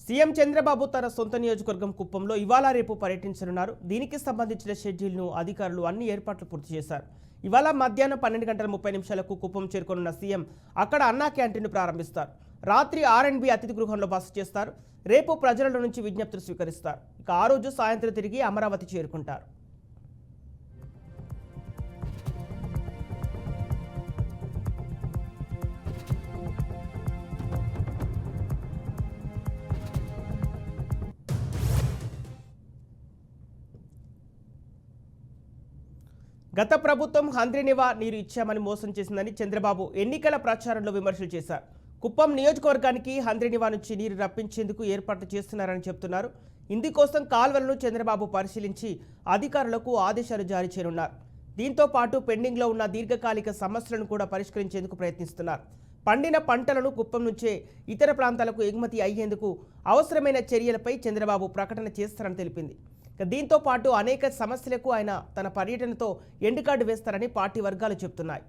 CM Chandrababu తన సొంత నియోజకవర్గం కుప్పంలో ఇవాళ రేపు పర్యటించనున్నారు. దీనికి సంబంధించిన షెడ్యూల్ను అధికారులు అన్ని ఏర్పాట్లు పూర్తి చేశారు. ఇవాళ మధ్యాహ్నం 12:30 కుప్పం చేరుకోనున్న సీఎం అక్కడ అన్నా క్యాంటీన్ను ప్రారంభిస్తారు. రాత్రి R&B అతిథి గృహంలో బస చేస్తారు. రేపు ప్రజల నుంచి విజ్ఞప్తులు స్వీకరిస్తారు. ఇక ఆ రోజు సాయంత్రం తిరిగి అమరావతి చేరుకుంటారు. గత ప్రభుత్వం హంద్రీనివా నీరు ఇచ్చామని మోసం చేసిందని చంద్రబాబు ఎన్నికల ప్రచారంలో విమర్శలు చేశారు. కుప్పం నియోజకవర్గానికి హంద్రీనివా నుంచి నీరు రప్పించేందుకు ఏర్పాట్లు చేస్తున్నారని చెబుతున్నారు. ఇందుకోసం కాల్వలను చంద్రబాబు పరిశీలించి అధికారులకు ఆదేశాలు జారీ చేయనున్నారు. దీంతో పాటు పెండింగ్లో ఉన్న దీర్ఘకాలిక సమస్యలను కూడా పరిష్కరించేందుకు ప్రయత్నిస్తున్నారు. పండిన పంటలను కుప్పం నుంచే ఇతర ప్రాంతాలకు ఎగుమతి అయ్యేందుకు అవసరమైన చర్యలపై చంద్రబాబు ప్రకటన చేస్తారని తెలిపింది. దీంతో పాటు అనేక సమస్యలకు ఆయన తన పర్యటనతో ఎండుకార్డు వేస్తారని పార్టీ వర్గాలు చెబుతున్నాయి.